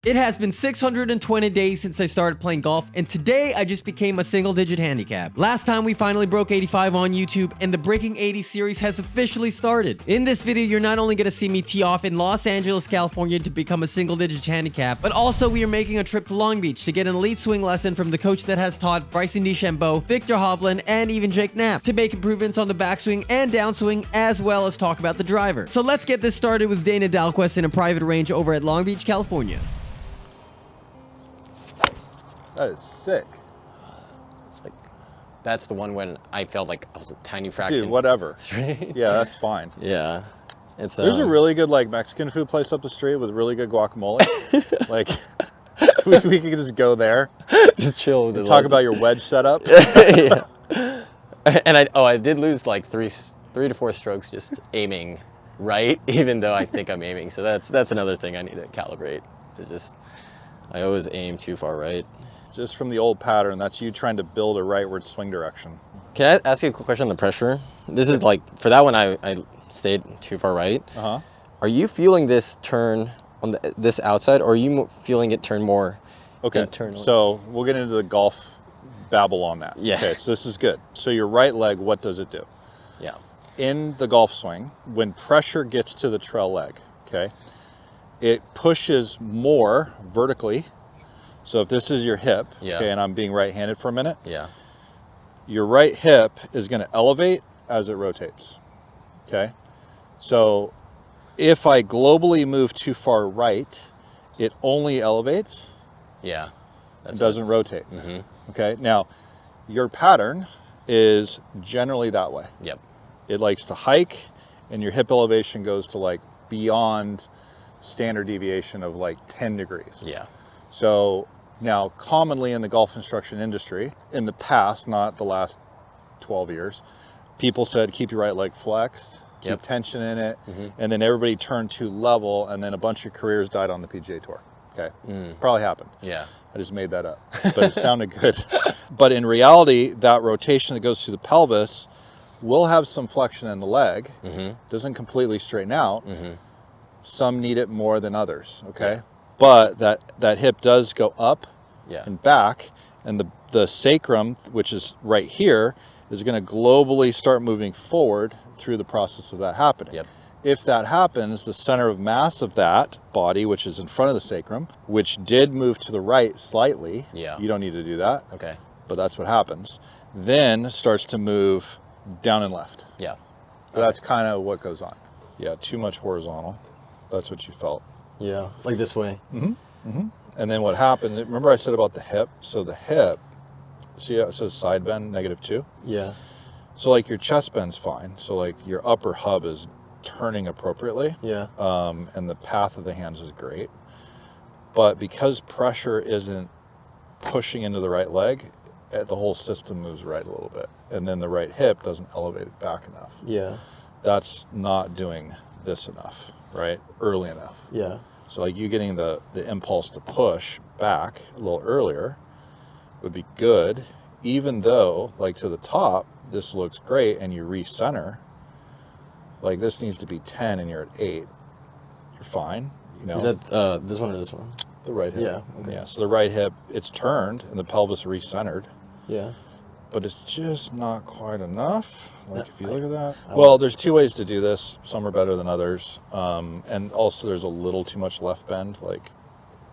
It has been 620 days since I started playing golf, and today I just became a single-digit handicap. Last time we finally broke 85 on YouTube, and the Breaking 80 series has officially started. In this video, you're not only going to see me tee off in Los Angeles, California to become a single-digit handicap, but also we are making a trip to Long Beach to get an elite swing lesson from the coach that has taught Bryson Dechambeau, Victor Hovland, and even Jake Knapp to make improvements on the backswing and downswing, as well as talk about the driver. So let's get this started with Dana Dalquist in a private range over at Long Beach, California. That is sick. It's like, that's the one when I felt like I was a tiny fraction. Dude, whatever. Straight. Yeah, that's fine. Yeah. There's a really good like Mexican food place up the street with really good guacamole. Like, we could just go there. Just chill with it. Talk about your wedge setup. Yeah. And I did lose like three to four strokes just aiming right, even though I think I'm aiming. So that's another thing I need to calibrate. I always aim too far right. Just from the old pattern, that's you trying to build a rightward swing direction. Can I ask you a quick question on the pressure? This is like, for that one, I stayed too far right. Uh-huh. Are you feeling this turn on this outside, or are you feeling it turn more internally? So we'll get into the golf babble on that. Yeah. Okay, so this is good. So your right leg, what does it do? Yeah. In the golf swing, when pressure gets to the trail leg, okay, it pushes more vertically. So if this is your hip, okay, and I'm being right-handed for a minute, your right hip is going to elevate as it rotates, okay? So if I globally move too far right, it only elevates. Yeah. It doesn't rotate, okay? Now, your pattern is generally that way. Yep. It likes to hike, and your hip elevation goes to like beyond standard deviation of like 10 degrees. Yeah. So now commonly in the golf instruction industry, in the past, not the last 12 years, people said, keep your right leg flexed, keep tension in it. And then everybody turned to level, and then a bunch of careers died on the PGA Tour. Okay. Probably happened. Yeah. I just made that up, but it sounded good. But in reality, that rotation that goes through the pelvis will have some flexion in the leg. Doesn't completely straighten out. Some need it more than others, okay? Yeah. But that hip does go up and back, and the sacrum, which is right here, is going to globally start moving forward through the process of that happening. Yep. If that happens, the center of mass of that body, which is in front of the sacrum, which did move to the right slightly, you don't need to do that, okay, but that's what happens, then starts to move down and left. Yeah. So that's kind of what goes on. Yeah, too much horizontal. That's what you felt. Yeah, like this way. And then what happened, remember I said about the hip? So the hip, see how it says side bend, -2? Yeah. So like your chest bend's fine. So like your upper hub is turning appropriately. Yeah. And the path of the hands is great. But because pressure isn't pushing into the right leg, the whole system moves right a little bit. And then the right hip doesn't elevate it back enough. Yeah. That's not doing this enough, right? Early enough. Yeah. So like you getting the impulse to push back a little earlier would be good, even though like to the top, this looks great and you recenter. Like this needs to be 10 and you're at 8. You're fine, you know. Is that this one or this one? The right hip. Yeah. Okay. Yeah. So the right hip, it's turned and the pelvis recentered. Yeah. But it's just not quite enough. Like if you look at that. Well, there's two ways to do this. Some are better than others. And also there's a little too much left bend. Like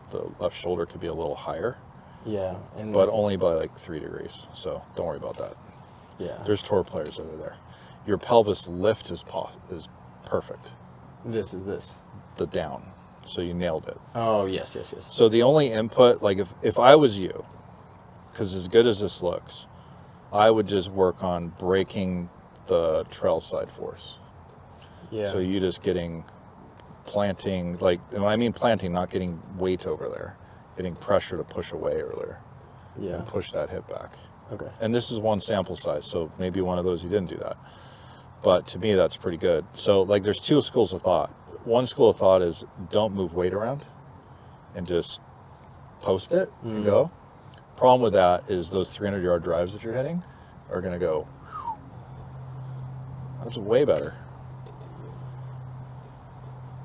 the left shoulder could be a little higher. Yeah. But only by like 3 degrees. So don't worry about that. Yeah. There's tour players that are there. Your pelvis lift is perfect. This is this. The down. So you nailed it. Oh, yes. So the only input, like if I was you, because as good as this looks, I would just work on breaking the trail side force. Yeah. So you just planting, like, when I mean planting, not getting weight over there, getting pressure to push away earlier. Yeah. And push that hip back. Okay. And this is one sample size, so maybe one of those you didn't do that. But to me, that's pretty good. So like there's two schools of thought. One school of thought is don't move weight around and just post it and go. Problem with that is those 300-yard drives that you're hitting are going to go, that's way better.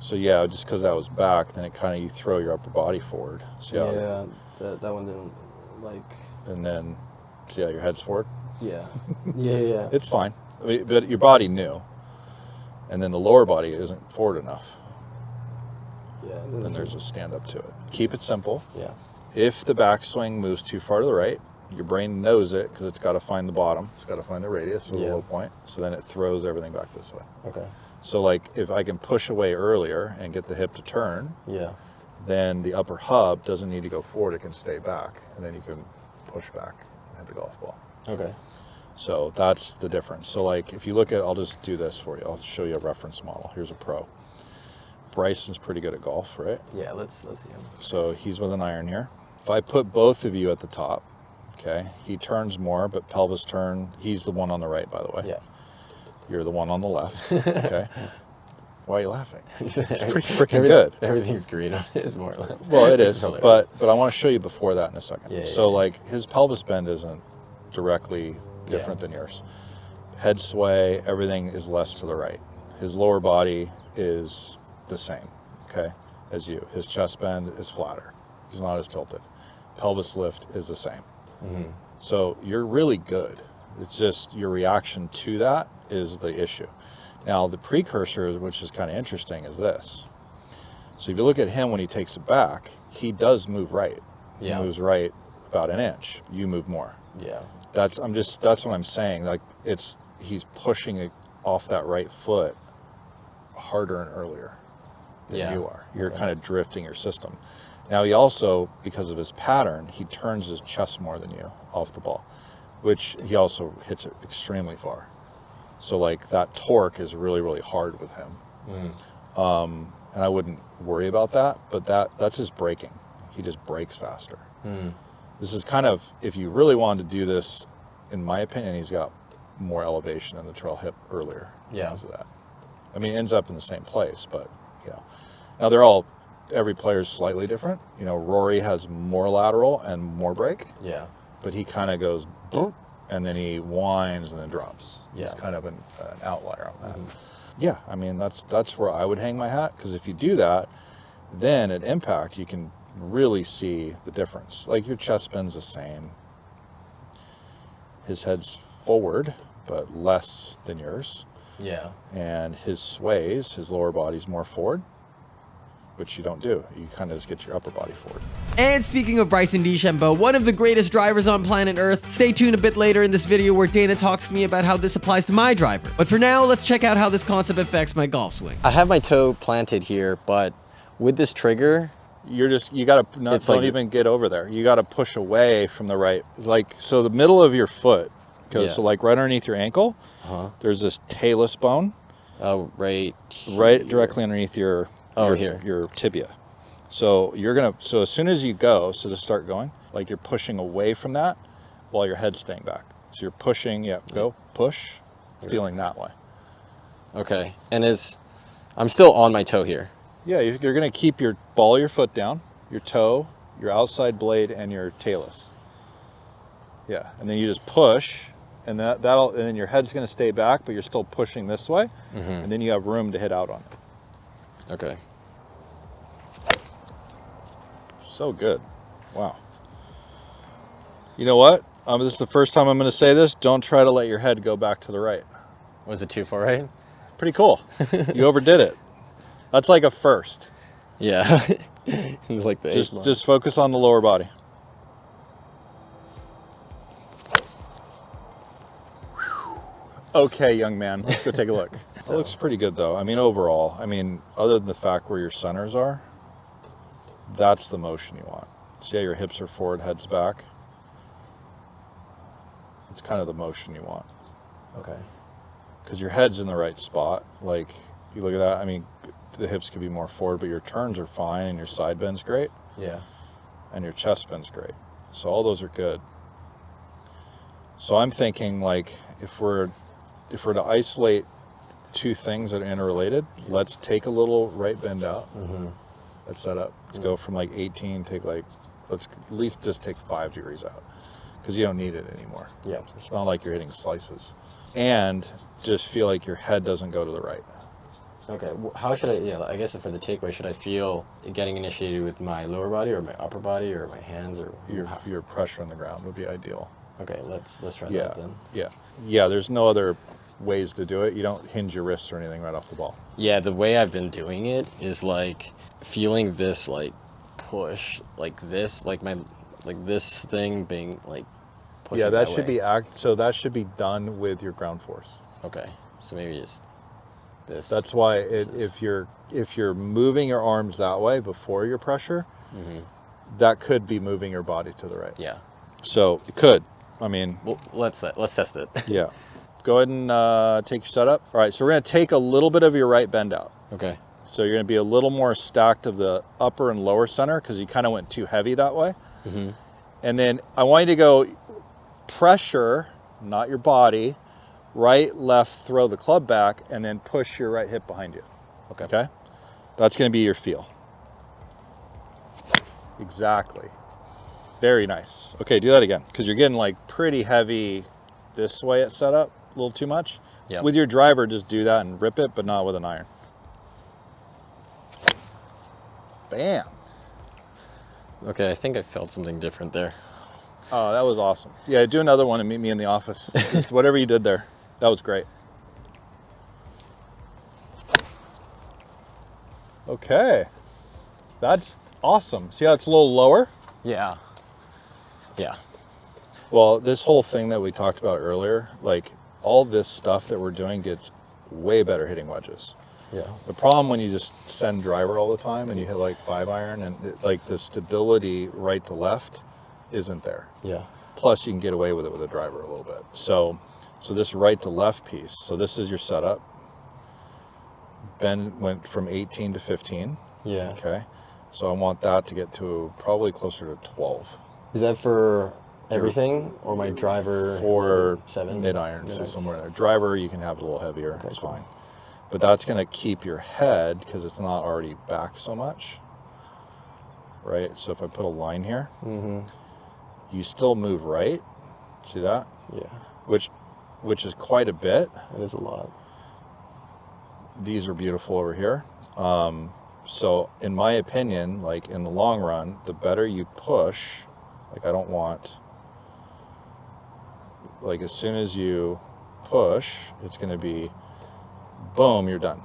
So yeah, just because that was back, then it kind of, you throw your upper body forward. See how, Yeah, that one didn't like. and then see how your head's forward? Yeah. Yeah. It's fine. I mean, but your body knew. And then the lower body isn't forward enough. Yeah. Then there's a stand up to it. Keep it simple. Yeah. If the backswing moves too far to the right, your brain knows it because it's got to find the bottom. It's got to find the radius or the low point. So then it throws everything back this way. Okay. So like if I can push away earlier and get the hip to turn, then the upper hub doesn't need to go forward. It can stay back. And then you can push back and hit the golf ball. Okay. So that's the difference. So like if you look at, I'll just do this for you. I'll show you a reference model. Here's a pro. Bryson's pretty good at golf, right? Yeah, let's see him. So he's with an iron here. If I put both of you at the top, okay, he turns more, but pelvis turn, he's the one on the right, by the way. Yeah. You're the one on the left, okay? Why are you laughing? It's pretty freaking good. Everything's green on his, more or less. Well, it is, but I want to show you before that in a second. Yeah, so yeah. like his pelvis bend isn't directly different than yours. Head sway, everything is less to the right. His lower body is the same, okay, as you. His chest bend is flatter. He's not as tilted. Pelvis lift is the same. Mm-hmm. So you're really good. It's just your reaction to that is the issue. Now the precursor, which is kind of interesting, is this. So if you look at him when he takes it back, he does move right. He moves right about an inch. You move more. Yeah. That's what I'm saying. Like he's pushing it off that right foot harder and earlier than you are. You're kind of drifting your system. Now he also, because of his pattern, he turns his chest more than you off the ball, which he also hits it extremely far. So like that torque is really, really hard with him. And I wouldn't worry about that, but that's his braking. He just brakes faster. This is kind of, if you really wanted to do this, in my opinion, he's got more elevation in the trail hip earlier because of that. I mean, it ends up in the same place, but now every player is slightly different. You know, Rory has more lateral and more brake. Yeah. But he kind of goes boop, and then he winds and then drops. Yeah. He's kind of an outlier on that. Yeah, I mean, that's where I would hang my hat, because if you do that, then at impact, you can really see the difference. Like your chest bend's the same. His head's forward, but less than yours. Yeah. And his sways, his lower body's more forward, which you don't do. You kind of just get your upper body forward. And speaking of Bryson Dechambeau, one of the greatest drivers on planet Earth, stay tuned a bit later in this video where Dana talks to me about how this applies to my driver. But for now, let's check out how this concept affects my golf swing. I have my toe planted here, but with this trigger, you gotta don't even get over there. You gotta push away from the right, like, so the middle of your foot goes, so like right underneath your ankle, there's this talus bone. Oh, right directly underneath your tibia. So so as soon as you go, so to start going, like you're pushing away from that while your head's staying back. So you're pushing, go, push, feeling that way. Okay, and I'm still on my toe here. Yeah, you're gonna keep your ball of your foot down, your toe, your outside blade, and your talus. Yeah, and then you just push, and and then your head's gonna stay back, but you're still pushing this way, and then you have room to hit out on it. Okay. So good. Wow. You know what? This is the first time I'm going to say this. Don't try to let your head go back to the right. Was it too far right? Pretty cool. You overdid it. That's like a first. Yeah. Like just focus on the lower body. Okay, young man. Let's go take a look. It looks pretty good, though. I mean, overall. I mean, other than the fact where your centers are, that's the motion you want. See how your hips are forward, head's back? It's kind of the motion you want. Okay. Because your head's in the right spot. Like, you look at that, I mean, the hips could be more forward, but your turns are fine, and your side bend's great. Yeah. And your chest bend's great. So all those are good. So I'm thinking, like, if we're to isolate two things that are interrelated, let's take a little right bend out. Let's set up. Let's go from like 18, let's at least just take 5 degrees out, because you don't need it anymore. Yeah. It's not like you're hitting slices. And just feel like your head doesn't go to the right. Okay, how should I, yeah, I guess for the takeaway, should I feel getting initiated with my lower body or my upper body or my hands or? Your pressure on the ground would be ideal. Okay, let's try Yeah, that then. yeah. There's no other ways to do it. You don't hinge your wrists or anything right off the ball. Yeah, the way I've been doing it is like feeling this like push, like this, like this thing being like pushing. Yeah, that my should way. so that should be done with your ground force. Okay, so maybe just this. That's why if you're moving your arms that way before your pressure, that could be moving your body to the right. Yeah. So it could. I mean, Well, let's test it. yeah. Go ahead and take your setup. All right, so we're going to take a little bit of your right bend out. Okay. So you're going to be a little more stacked of the upper and lower center because you kind of went too heavy that way. And then I want you to go pressure, not your body, right, left, throw the club back, and then push your right hip behind you. Okay? That's going to be your feel. Exactly. Very nice. Okay, do that again because you're getting like pretty heavy this way it's set up, a little too much. Yeah. With your driver, just do that and rip it, but not with an iron. Bam. Okay, I think I felt something different there. Oh, that was awesome. Yeah, do another one and meet me in the office. Just whatever you did there. That was great. Okay. That's awesome. See how it's a little lower? Yeah. Yeah. Well, this whole thing that we talked about earlier, like all this stuff that we're doing gets way better hitting wedges. Yeah. The problem when you just send driver all the time and you hit like 5-iron and like the stability right to left isn't there. Yeah. Plus you can get away with it with a driver a little bit. So this right to left piece. So this is your setup. Bend went from 18 to 15. Yeah. Okay. So I want that to get to probably closer to 12. Is that for everything or my driver? For 7 mid-iron, so somewhere there. Driver, you can have it a little heavier. Okay, it's cool. fine. But that's going to keep your head because it's not already back so much. Right? So if I put a line here, you still move right. See that? Yeah. Which is quite a bit. That is a lot. These are beautiful over here. So in my opinion, like in the long run, the better you push, like I don't want, like as soon as you push, it's going to be, boom, you're done.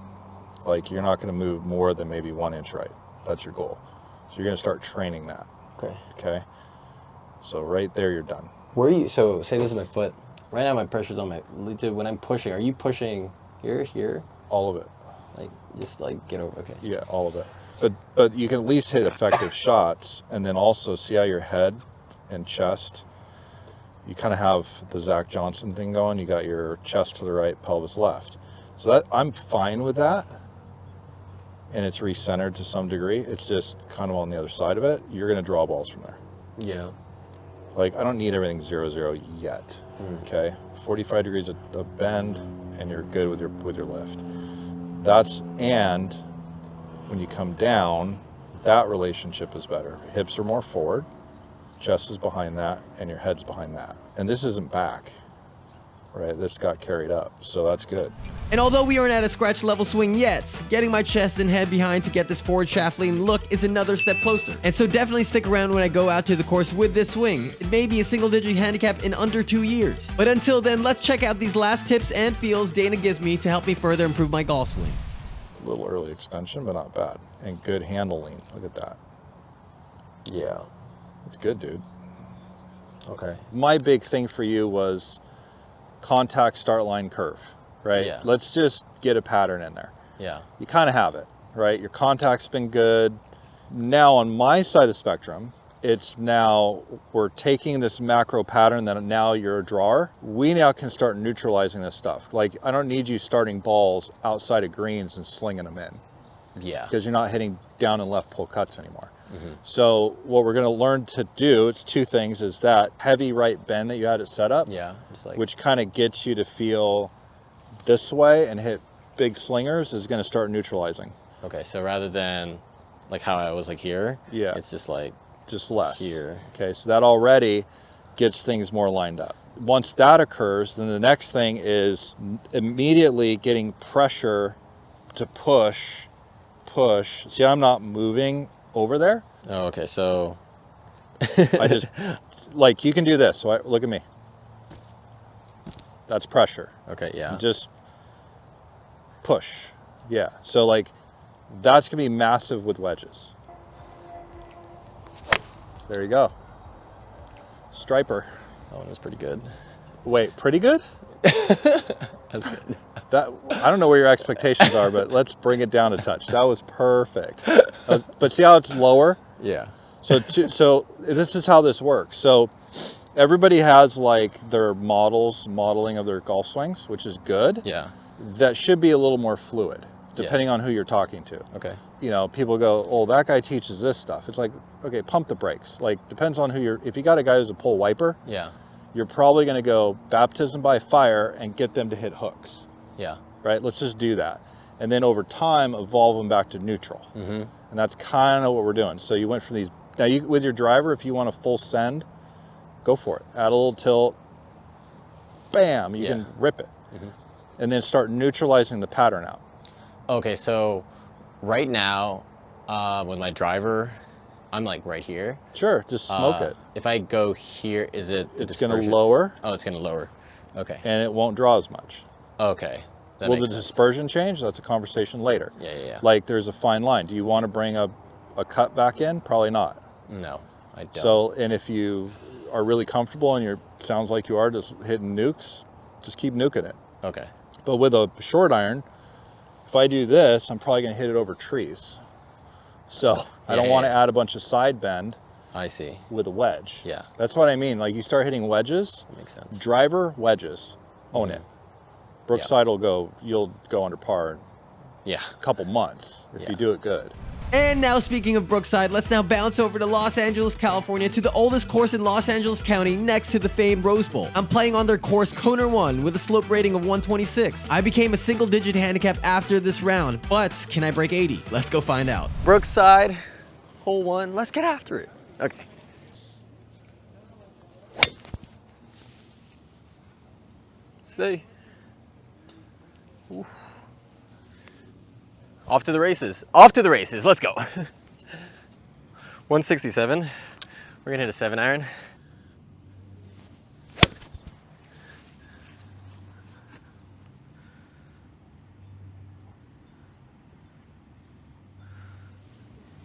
Like you're not going to move more than maybe 1 inch right. That's your goal. So you're going to start training that. Okay. Okay. So right there, you're done. Where are you? So say this is my foot. Right now my pressure's on my. When I'm pushing, are you pushing here? All of it. Like just like get over. Okay. Yeah, all of it. But you can at least hit effective shots, and then also see how your head and chest. You kind of have the Zach Johnson thing going. You got your chest to the right, pelvis left. So that I'm fine with that, and it's recentered to some degree. It's just kind of on the other side of it. You're going to draw balls from there. Yeah. Like I don't need everything 0-0 yet. Okay, 45 degrees of bend, and you're good with your lift. And when you come down, that relationship is better. Hips are more forward, chest is behind that, and your head's behind that. And this isn't back, right? This got carried up, so that's good. And although we aren't at a scratch level swing yet, getting my chest and head behind to get this forward shaft lean look is another step closer. And so definitely stick around when I go out to the course with this swing. It may be a single digit handicap in under 2 years. But until then, let's check out these last tips and feels Dana gives me to help me further improve my golf swing. A little early extension, but not bad. And good handle lean. Look at that. Yeah. It's good, dude. Okay. My big thing for you was contact, start line, curve, right? Yeah. Let's just get a pattern in there. Yeah. You kind of have it, right? Your contact's been good. Now on my side of the spectrum, it's now we're taking this macro pattern that now you're a drawer. We now can start neutralizing this stuff. Like I don't need you starting balls outside of greens and slinging them in. Yeah. Because you're not hitting down and left pull cuts anymore. So what we're going to learn to do, it's 2 things, is that heavy right bend that you had it set up, Yeah. Just like. which kind of gets you to feel this way and hit big slingers, is going to start neutralizing. Okay. So rather than like how I was like here. Yeah. It's just like. Just less. Here. Okay, so that already gets things more lined up. Once that occurs, then the next thing is immediately getting pressure to push. See, I'm not moving over there. Oh, okay, so I just, like, you can do this. So look at me. That's pressure. okay, yeah. Just push. Yeah. So, like, that's going to be massive with wedges. There you go. Striper. That one was pretty good. Wait, pretty good? That's good. That, I don't know where your expectations are, but let's bring it down a touch. That was perfect. But see how it's lower? Yeah. So this is how this works. So everybody has like their modeling of their golf swings, which is good. Yeah. That should be a little more fluid, depending Yes. on who you're talking to. Okay. You know, people go, oh, that guy teaches this stuff. It's like, okay, pump the brakes. Like, depends on who you're, if you got a guy who's a pull wiper, Yeah. you're probably going to go baptism by fire and get them to hit hooks. Yeah. Right? Let's just do that. And then over time, evolve them back to neutral. Mm-hmm. And that's kind of what we're doing. So you went from these, now you, with your driver, if you want a full send, go for it. Add a little tilt, bam, you can rip it. Mm-hmm. And then start neutralizing the pattern out. Okay, so right now, with my driver, I'm like right here. Sure, just smoke it. If I go here, is it the It's going to dispersion? lower. Oh, it's going to lower. Okay. And it won't draw as much. Okay. That Will the makes sense. dispersion change? That's a conversation later. Yeah. Like there's a fine line. Do you want to bring a cut back in? Probably not. No, I don't. So, and if you are really comfortable and you're, sounds like you are just hitting nukes, just keep nuking it. Okay. But with a short iron, if I do this, I'm probably going to hit it over trees. So I don't want to add a bunch of side bend I see. with a wedge. Yeah. That's what I mean. Like you start hitting wedges, That makes sense. driver, wedges, own it. Brookside will go, you'll go under par in Yeah. a couple months if you do it good. And now, speaking of Brookside, let's now bounce over to Los Angeles, California, to the oldest course in Los Angeles County next to the famed Rose Bowl. I'm playing on their course Kona 1 with a slope rating of 126. I became a single-digit handicap after this round, but can I break 80? Let's go find out. Brookside, hole 1. Let's get after it. Okay. Stay. Oof. Off to the races. Off to the races. Let's go. 167. We're gonna hit a 7-iron.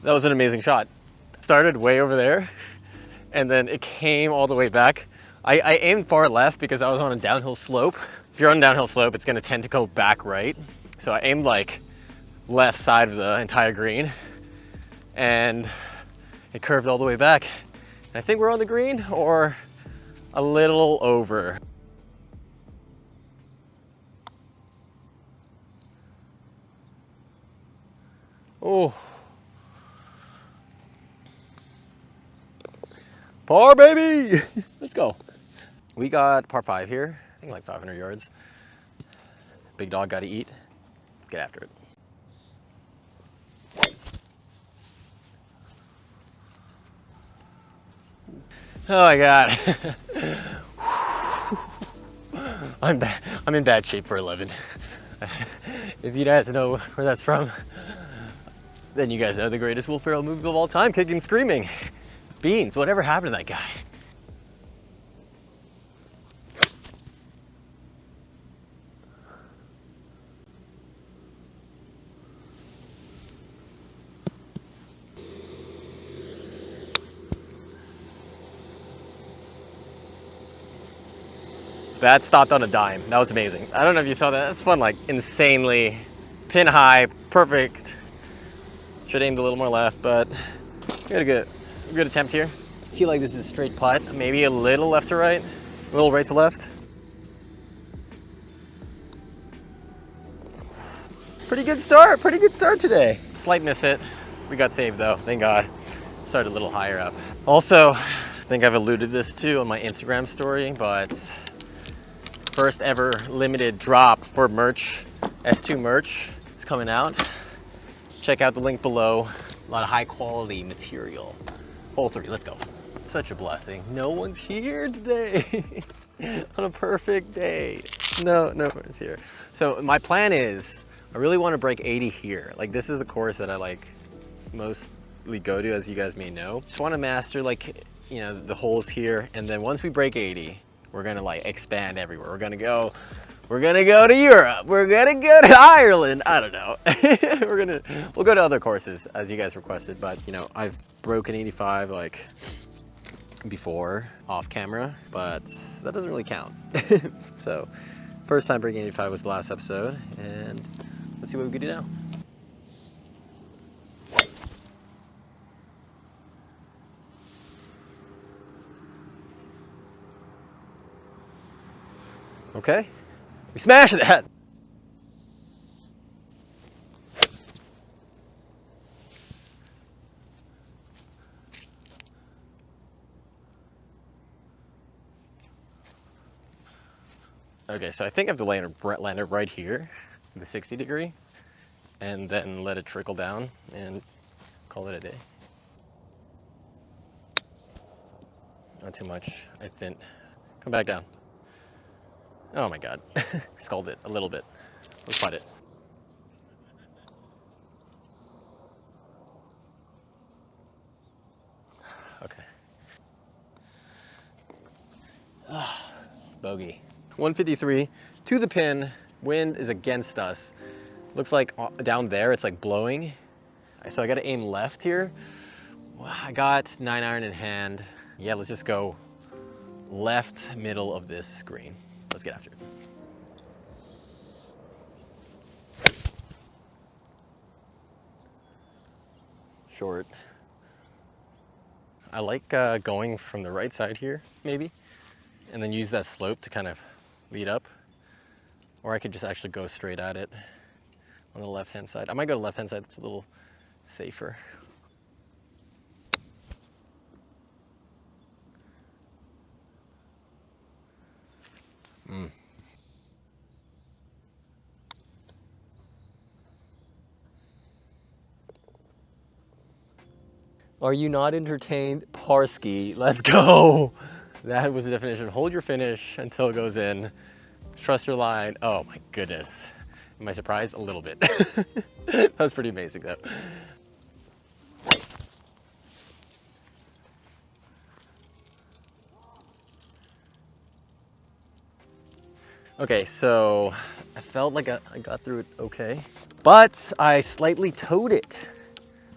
That was an amazing shot. Started way over there, and then it came all the way back. I aimed far left because I was on a downhill slope. If you're on a downhill slope, it's gonna tend to go back right. So I aimed like left side of the entire green, and it curved all the way back. And I think we're on the green or a little over. Oh. Par, baby! Let's go. We got par 5 here. I think like 500 yards. Big dog got to eat. Let's get after it. Oh my God. I'm in bad shape for 11. If you guys know where that's from, then you guys know the greatest Will Ferrell movie of all time, Kicking and Screaming. Beans, whatever happened to that guy? That stopped on a dime. That was amazing. I don't know if you saw that. That's fun, like insanely pin high, perfect. Should aimed a little more left, but we got a good attempt here. I feel like this is a straight putt, maybe a little left to right, a little right to left. Pretty good start today. Slight miss hit. We got saved though, thank God. Started a little higher up. Also, I think I've alluded this too on my Instagram story, but first ever limited drop for merch, S2 merch is coming out. Check out the link below. A lot of high quality material. Hole 3, let's go. Such a blessing. No one's here today on a perfect day. No one's here. So my plan is I really want to break 80 here. Like this is the course that I like mostly go to, as you guys may know. Just want to master like, you know, the holes here. And then once we break 80, we're gonna like expand everywhere. We're gonna go to Europe. We're gonna go to Ireland. I don't know. We'll go to other courses as you guys requested, but you know, I've broken 85 like before off camera, but that doesn't really count. So first time breaking 85 was the last episode, and let's see what we can do now. Okay, we smashed that. Okay, so I think I have to land it right here, the 60 degree, and then let it trickle down and call it a day. Not too much, I think. Come back down. Oh my God, scald it a little bit. Let's fight it. Okay. Bogey. 153 to the pin. Wind is against us. Looks like down there it's like blowing. So I got to aim left here. I got 9-iron in hand. Yeah, let's just go left middle of this green. Let's get after it. Short. I like going from the right side here, maybe, and then use that slope to kind of lead up. Or I could just actually go straight at it on the left-hand side. I might go to the left-hand side, it's a little safer. Are you not entertained? Parsky, let's go. That was the definition. Hold your finish until it goes in. Trust your line. Oh my goodness. Am I surprised? A little bit. That was pretty amazing though. Okay, so I felt like I got through it okay, but I slightly towed it.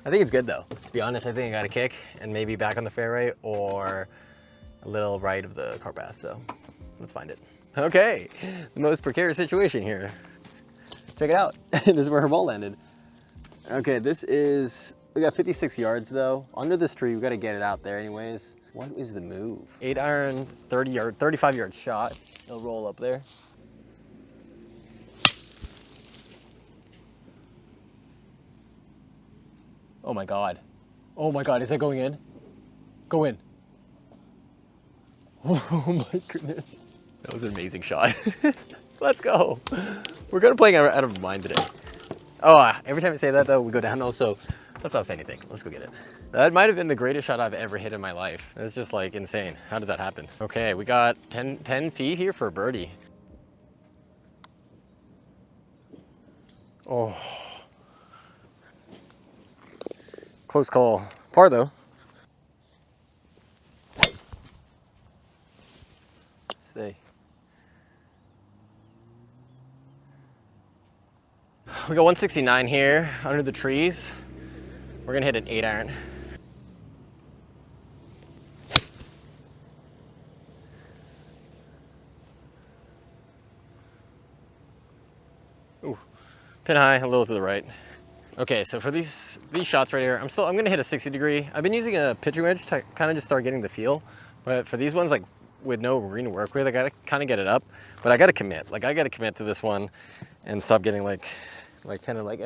I think it's good though. To be honest, I think I got a kick and maybe back on the fairway or a little right of the cart path, so let's find it. Okay, the most precarious situation here. Check it out. This is where her ball landed. Okay, we got 56 yards though. Under this tree, we gotta get it out there anyways. What is the move? 8-iron, 35 yard shot. It'll roll up there. Oh my God. Oh my God, is that going in? Go in. Oh my goodness. That was an amazing shot. Let's go. We're gonna play out of mind today. Oh, every time I say that though, we go downhill, so let's not say anything. Let's go get it. That might have been the greatest shot I've ever hit in my life. It's just like insane. How did that happen? Okay, we got 10 feet here for a birdie. Oh. Close call. Par though. Stay. We got 169 here under the trees. We're gonna hit an 8-iron. Ooh, pin high, a little to the right. Okay, so for these shots right here, I'm gonna hit a 60 degree. I've been using a pitching wedge to kind of just start getting the feel. But for these ones, like with no green to work with, I gotta kind of get it up. But I gotta commit. Like I gotta commit to this one and stop getting like kind of like,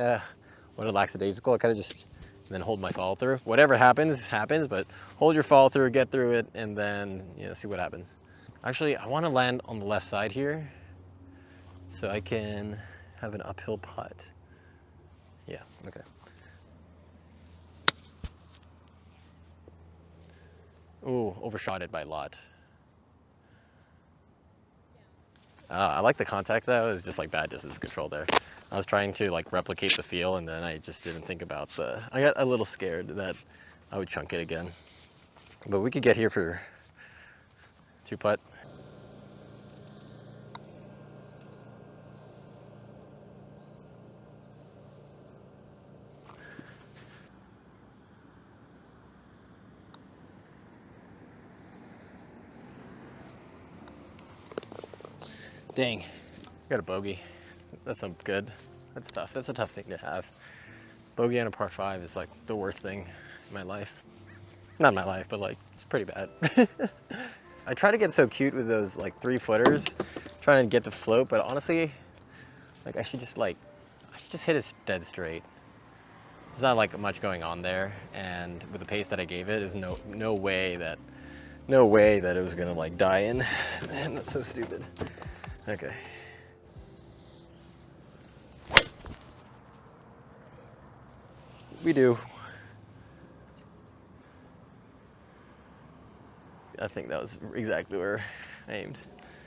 what a lackadaisical. I kind of just then hold my follow through. Whatever happens, happens, but hold your follow through, get through it, and then, you know, see what happens. Actually, I wanna land on the left side here so I can have an uphill putt. Yeah, okay. Ooh, overshot it by a lot. I like the contact though, it's just like bad distance control there. I was trying to like replicate the feel, and then I just didn't think about I got a little scared that I would chunk it again. But we could get here for 2-putt. Dang, got a bogey. That's not good. That's tough. That's a tough thing to have. Bogey on a par 5 is like the worst thing in my life. Not my life, but like it's pretty bad. I try to get so cute with those like 3-footers, trying to get the slope, but honestly, like I should just hit it dead straight. There's not like much going on there, and with the pace that I gave it, there's no way that it was gonna like die in. Man, that's so stupid. Okay. We do. I think that was exactly where I aimed.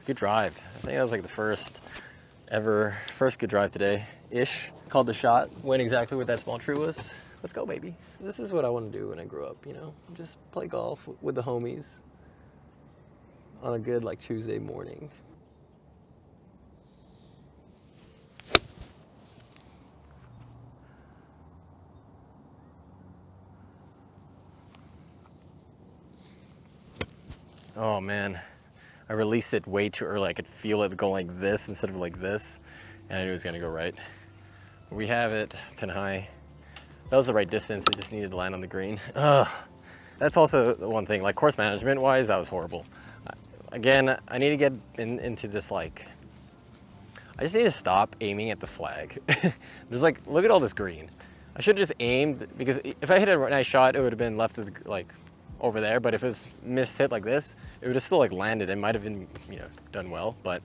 Good drive. I think that was like the first good drive today-ish. Called the shot, went exactly where that small tree was. Let's go, baby. This is what I want to do when I grow up, you know? Just play golf with the homies on a good like Tuesday morning. Oh man, I released it way too early. I could feel it going like this instead of like this, and I knew it was gonna go right. We have it, pin high. That was the right distance, it just needed to land on the green. Ugh. That's also the one thing, like course management wise, that was horrible. Again, I need to get into this like, I just need to stop aiming at the flag. There's like, look at all this green. I should have just aimed, because if I hit a nice shot, it would have been left of the, like, over there, but if it was missed hit like this, it would have still like landed. It might have been, you know, done well, but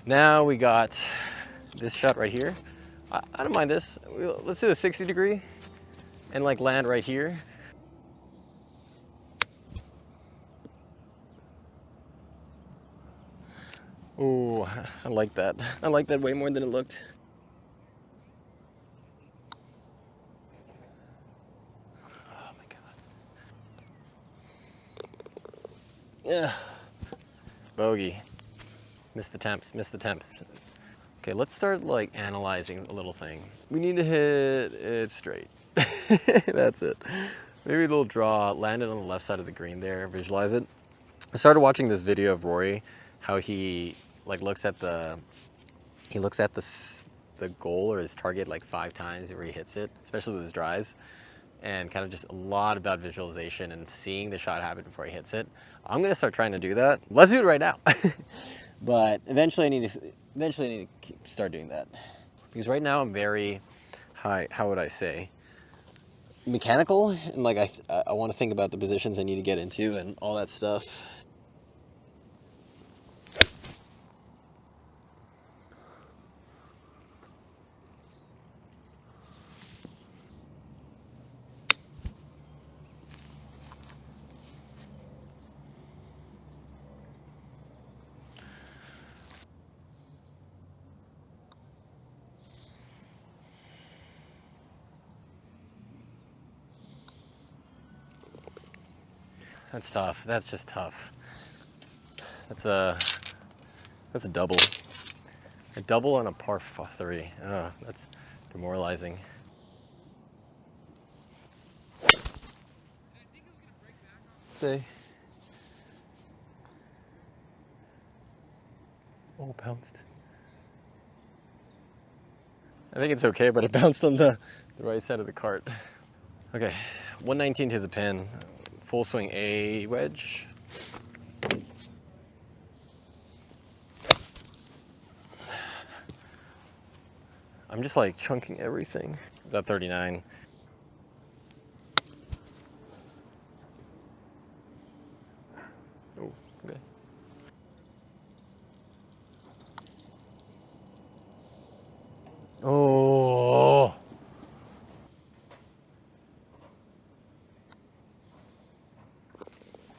now we got this shot right here. I don't mind this. Let's do a 60 degree and like land right here. Oh, I like that. I like that way more than it looked. Yeah. Bogey. Missed the temps, missed the temps. Okay, let's start like analyzing a little thing. We need to hit it straight. That's it. Maybe a little draw, land it on the left side of the green there, visualize it. I started watching this video of Rory, how he like looks at the goal or his target like 5 times where he hits it, especially with his drives. And kind of just a lot about visualization and seeing the shot happen before he hits it. I'm gonna start trying to do that. Let's do it right now. But eventually I need to start doing that. Because right now I'm very, how would I say, mechanical, and like I want to think about the positions I need to get into and all that stuff. That's tough. That's just tough. That's a double. A double on a par 3. Oh, that's demoralizing. Say. Oh, bounced. I think it's okay, but it bounced on the right side of the cart. Okay, 119 to the pin. Full swing A wedge. I'm just like chunking everything. About 39. Oh, okay. Oh.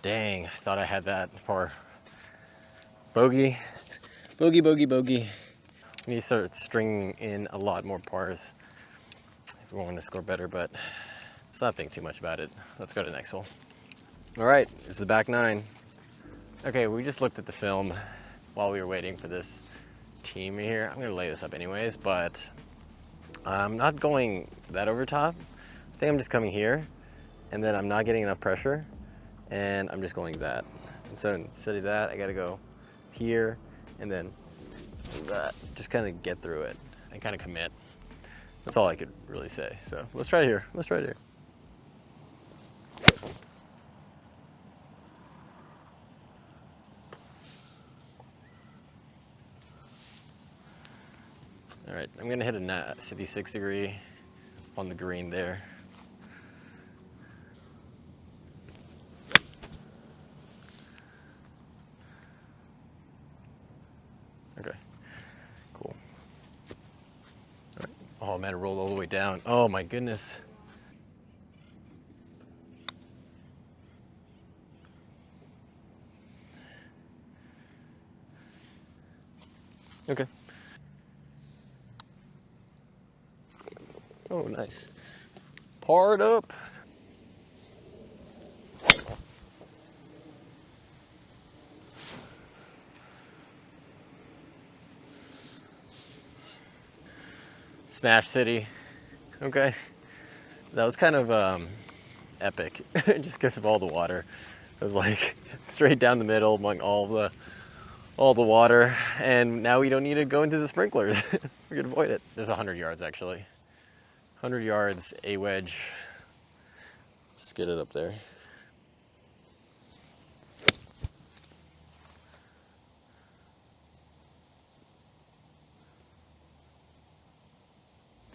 Dang, I thought I had that for bogey. Bogey, bogey, bogey. We need to start stringing in a lot more pars if we want to score better, but let's not think too much about it. Let's go to the next hole. All right, it's the back 9. Okay, we just looked at the film while we were waiting for this team here. I'm gonna lay this up anyways, but I'm not going that over top. I think I'm just coming here, and then I'm not getting enough pressure, and I'm just going that. And so instead of that, I gotta go here, and then that. Just kind of get through it and kind of commit. That's all I could really say. So let's try it here. Let's try it here. All right, I'm gonna hit a 56 degree on the green there. Okay, cool. All right. Oh man, it rolled all the way down. Oh my goodness. Okay. Oh, nice. Parred up. Smash City. Okay. That was kind of epic, just because of all the water. It was like straight down the middle among all the water, and now we don't need to go into the sprinklers. We can avoid it. There's 100 yards actually. 100 yards, a wedge. Just get it up there.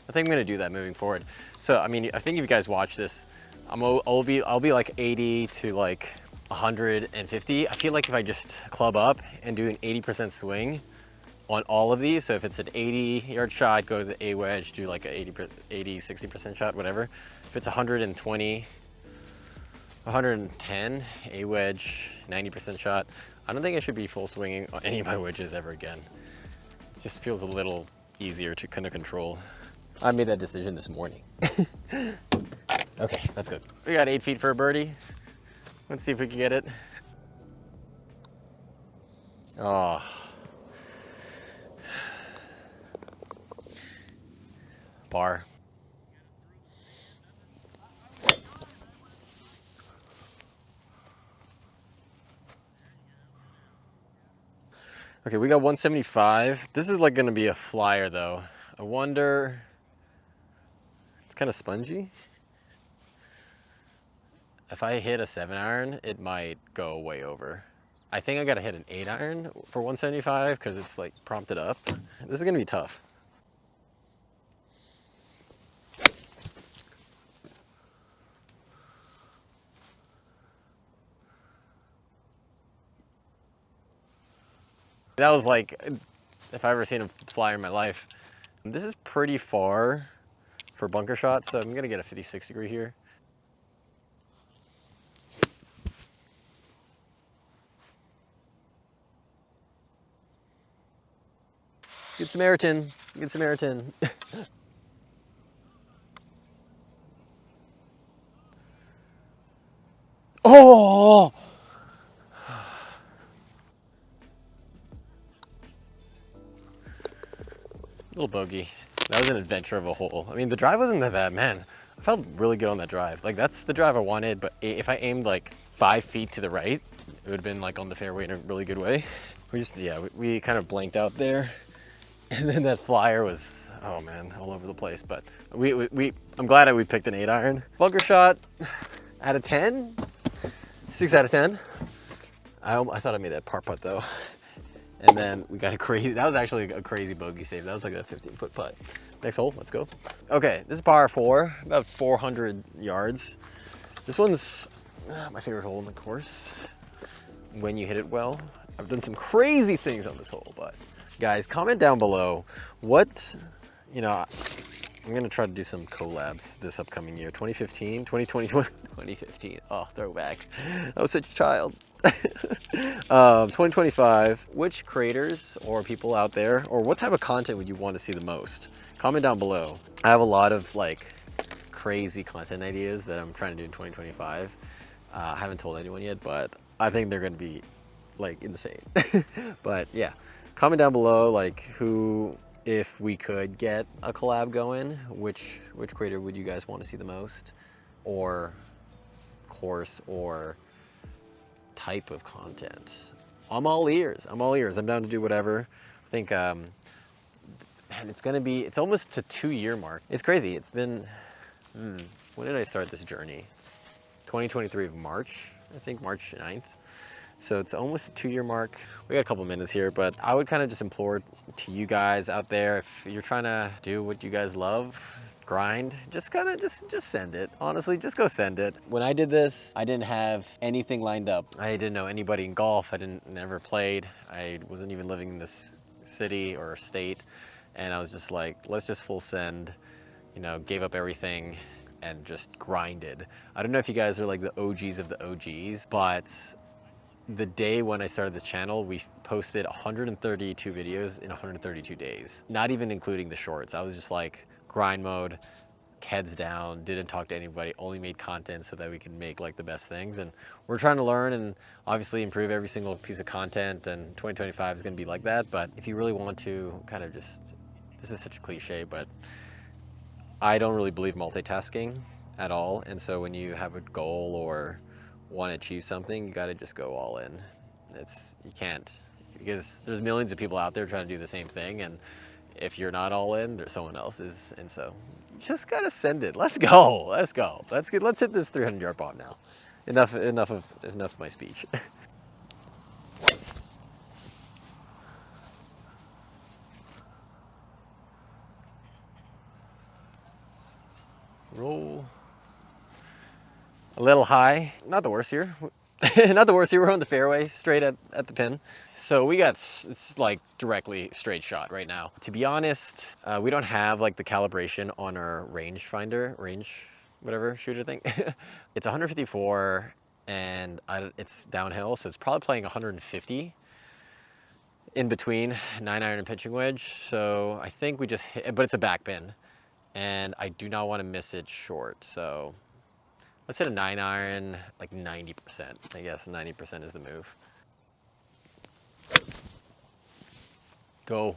I think I'm gonna do that moving forward. So I mean, I think if you guys watch this, I'll be like 80 to like 150. I feel like if I just club up and do an 80% swing on all of these, so if it's an 80-yard shot, go to the A wedge, do like a 60% shot, whatever. If it's 120, 110, A wedge, 90% shot, I don't think I should be full swinging on any of my wedges ever again. It just feels a little easier to kind of control. I made that decision this morning. Okay, that's good. We got 8 feet for a birdie. Let's see if we can get it. Oh. Bar. Okay, we got 175. This is like gonna be a flyer though. I wonder, it's kind of spongy. If I hit a 7-iron, it might go way over. I think I gotta hit an 8-iron for 175 because it's like prompted up. This is gonna be tough. That was like, if I've ever seen a flyer in my life. This is pretty far for bunker shots, so I'm gonna get a 56 degree here. Good Samaritan, good Samaritan. Oh! Little bogey. That was an adventure of a hole. I mean, the drive wasn't that bad, man. I felt really good on that drive. Like, that's the drive I wanted, but if I aimed like 5 feet to the right, it would have been like on the fairway in a really good way. We just, yeah, we kind of blanked out there. And then that flyer was, oh man, all over the place. But I'm glad that we picked an 8-iron. Bunker shot out of 10, 6 out of 10. I thought I made that par putt though. And then we got a crazy, that was actually a crazy bogey save. That was like a 15-foot putt. Next hole, let's go. Okay, this is par 4, about 400 yards. This one's my favorite hole in the course. When you hit it well. I've done some crazy things on this hole, but guys, comment down below what, you know, I'm gonna try to do some collabs this upcoming year. 2015, 2020, 2015. Oh, throwback. I was such a child. 2025, which creators or people out there, or what type of content would you want to see the most? Comment down below. I have a lot of like crazy content ideas that I'm trying to do in 2025. I haven't told anyone yet, but I think they're going to be like insane. But yeah, comment down below like who, if we could get a collab going, which creator would you guys want to see the most, or course or type of content. I'm all ears. I'm all ears. I'm down to do whatever. I think man, it's almost a 2-year mark. It's crazy. It's been when did I start this journey? 2023 of March, I think March 9th. So it's almost a 2-year mark. We got a couple minutes here, but I would kind of just implore to you guys out there, if you're trying to do what you guys love, grind, just send it. Honestly, just go send it. When I did this, I didn't have anything lined up. I didn't know anybody in golf. I never played. I wasn't even living in this city or state. And I was just like, let's just full send, you know, gave up everything and just grinded. I don't know if you guys are like the OGs of the OGs, but the day when I started this channel, we posted 132 videos in 132 days, not even including the shorts. I was just like grind mode, heads down, didn't talk to anybody, only made content so that we can make like the best things. And we're trying to learn and obviously improve every single piece of content, and 2025 is going to be like that. But if you really want to kind of just, this is such a cliche, but I don't really believe multitasking at all. And so when you have a goal or want to achieve something, you got to just go all in. You can't, because there's millions of people out there trying to do the same thing, and if you're not all in, there's someone else is. And so you just gotta send it. Let's go. Let's go. Let's hit this 300-yard bomb now. Enough of my speech. Roll. A little high. Not the worst here. Not the worst here. We're on the fairway, straight at the pin. So we got, it's like directly straight shot right now. To be honest, we don't have like the calibration on our range whatever shooter thing. It's 154 and it's downhill, so it's probably playing 150 in between 9-iron and pitching wedge. So I think we just hit, but it's a back pin and I do not want to miss it short. So let's hit a 9-iron, like 90%. I guess 90% is the move. Go.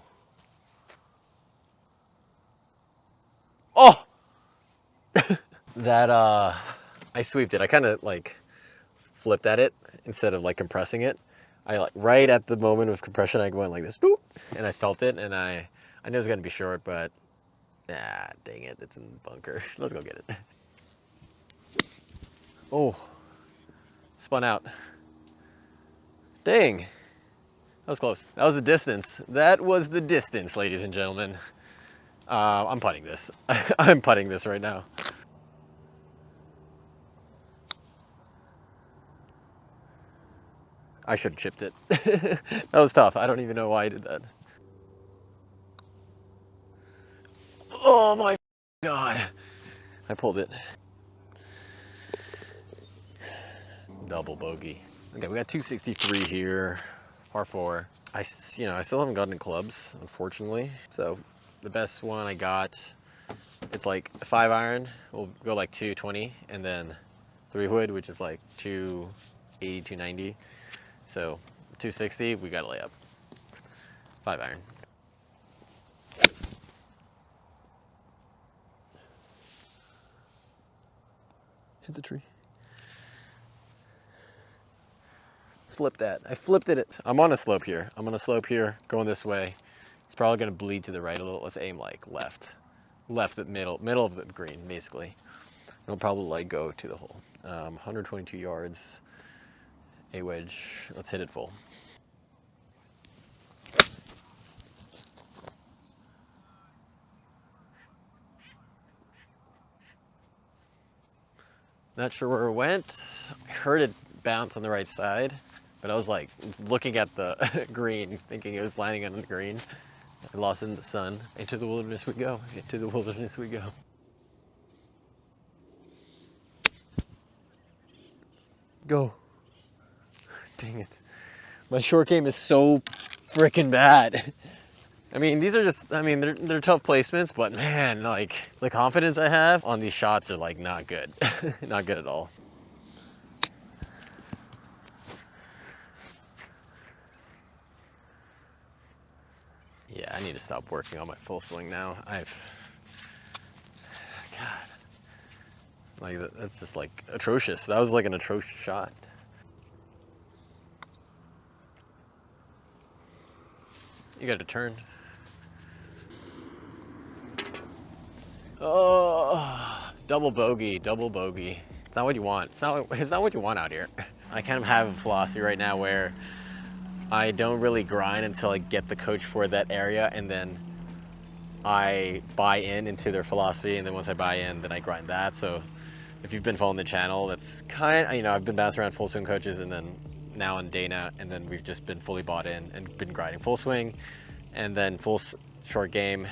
Oh! That, I sweeped it. I kind of like flipped at it instead of like compressing it. I like right at the moment of compression, I went like this, boop, and I felt it, and I knew it was gonna be short, but dang it, it's in the bunker. Let's go get it. Oh, spun out. Dang. That was close. That was the distance. That was the distance, ladies and gentlemen. I'm putting this. I'm putting this right now. I should have chipped it. That was tough. I don't even know why I did that. Oh my God. I pulled it. Double bogey. Okay, we got 263 here. Par 4. I still haven't gotten in clubs, unfortunately. So the best one I got, it's like a 5-iron. We'll go like 220, and then 3-wood, which is like 280, 290. So 260, we got to lay up. 5-iron. Hit the tree. Flip that. I flipped it. I'm on a slope here. I'm on a slope here, going this way. It's probably going to bleed to the right a little. Let's aim like left. Left at middle of the green, basically. It'll probably like go to the hole. 122 yards, a wedge. Let's hit it full. Not sure where it went. I heard it bounce on the right side, but I was like looking at the green, thinking it was landing on the green. I lost it in the sun. Into the wilderness we go. Into the wilderness we go. Go. Dang it. My short game is so freaking bad. I mean, these are just, I mean, they're tough placements, but man, like, the confidence I have on these shots are like not good. Not good at all. Yeah, I need to stop working on my full swing now. God. Like, that's just like atrocious. That was like an atrocious shot. You got to turn. Oh, double bogey, double bogey. It's not what you want. It's not what you want out here. I kind of have a philosophy right now where I don't really grind until I get the coach for that area, and then I buy into their philosophy, and then once I buy in, then I grind that. So if you've been following the channel, that's kind of, you know, I've been bouncing around full swing coaches, and then now on Dana, and then we've just been fully bought in and been grinding full swing and then full short game.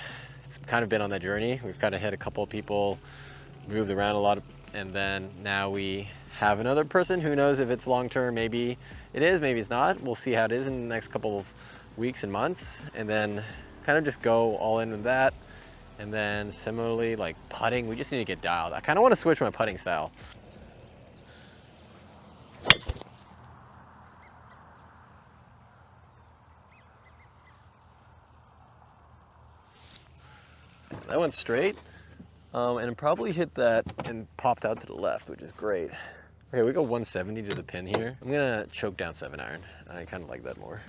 It's kind of been on that journey. We've kind of hit a couple of people, moved around a lot, and then now we have another person. Who knows if it's long-term, maybe it is, maybe it's not. We'll see how it is in the next couple of weeks and months, and then kind of just go all in with that. And then similarly, like putting, we just need to get dialed. I kind of want to switch my putting style. That went straight, and it probably hit that and popped out to the left, which is great. Okay, we go 170 to the pin here. I'm gonna choke down 7-iron. I kind of like that more.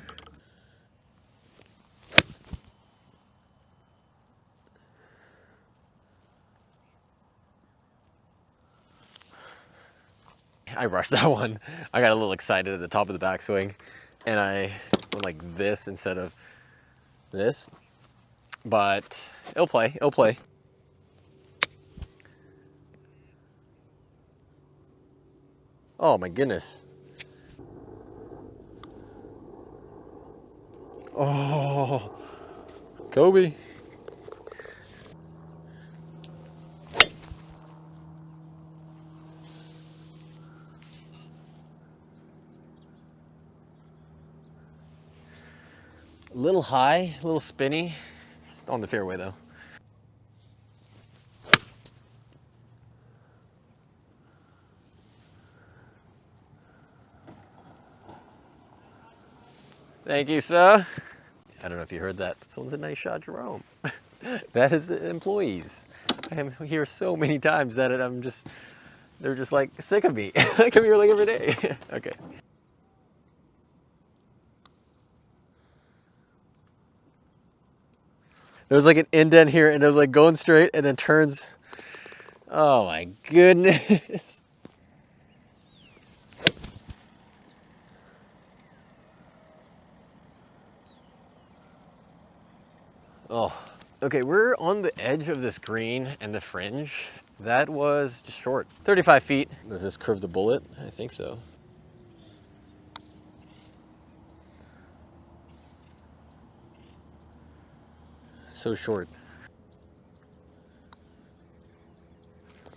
I rushed that one. I got a little excited at the top of the backswing, and I went like this instead of this. But it'll play, it'll play. Oh my goodness. Oh, Kobe. A little high, a little spinny. It's on the fairway though. Thank you, sir. I don't know if you heard that. Someone's a nice shot, Jerome. That is the employees. I am here so many times that they're just like sick of me. I come here like every day. Okay. There was like an indent here, and it was like going straight and then turns. Oh my goodness. Oh, okay, we're on the edge of this green and the fringe. That was just short, 35 feet. Does this curve the bullet? I think so. So short.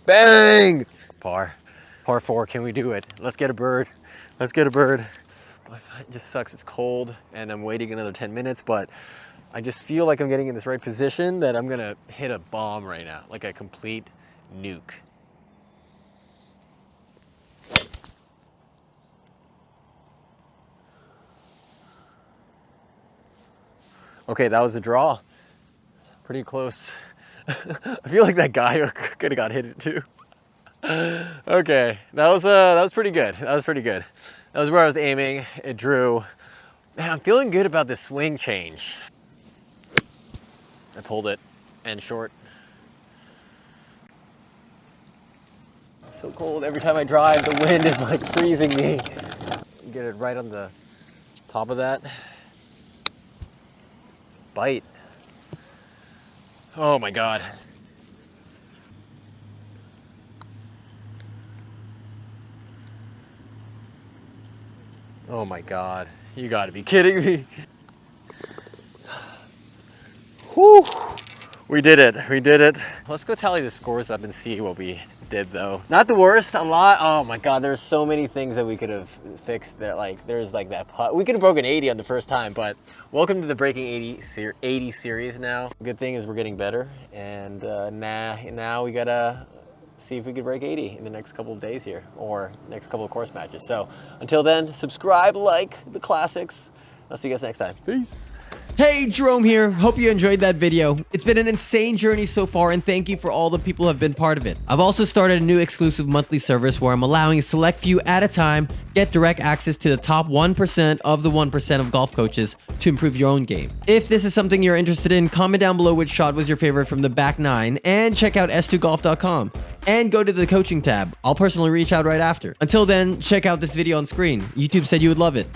Bang! Par 4, can we do it? Let's get a bird. Let's get a bird. It just sucks, it's cold, and I'm waiting another 10 minutes, but I just feel like I'm getting in this right position that I'm gonna hit a bomb right now, like a complete nuke. Okay, that was a draw. Pretty close. I feel like that guy could have got hit it too. Okay, that was pretty good. That was pretty good. That was where I was aiming. It drew. Man, I'm feeling good about this swing change. I pulled it and short. It's so cold. Every time I drive, the wind is like freezing me. Get it right on the top of that. Bite. Oh my God. Oh my God. You gotta be kidding me. Whew. We did it. We did it. Let's go tally the scores up and see what we did though. Not the worst, a lot. Oh my God, there's so many things that we could have fixed that, like, there's like that putt. We could have broken 80 on the first time, but welcome to the Breaking 80 series now. Good thing is we're getting better, and now we gotta see if we could break 80 in the next couple of days here, or next couple of course matches. So until then, subscribe, like the classics. I'll see you guys next time. Peace. Hey, Jerome here. Hope you enjoyed that video. It's been an insane journey so far, and thank you for all the people who have been part of it. I've also started a new exclusive monthly service where I'm allowing a select few at a time get direct access to the top 1% of the 1% of golf coaches to improve your own game. If this is something you're interested in, comment down below which shot was your favorite from the back 9, and check out s2golf.com. And go to the coaching tab. I'll personally reach out right after. Until then, check out this video on screen. YouTube said you would love it.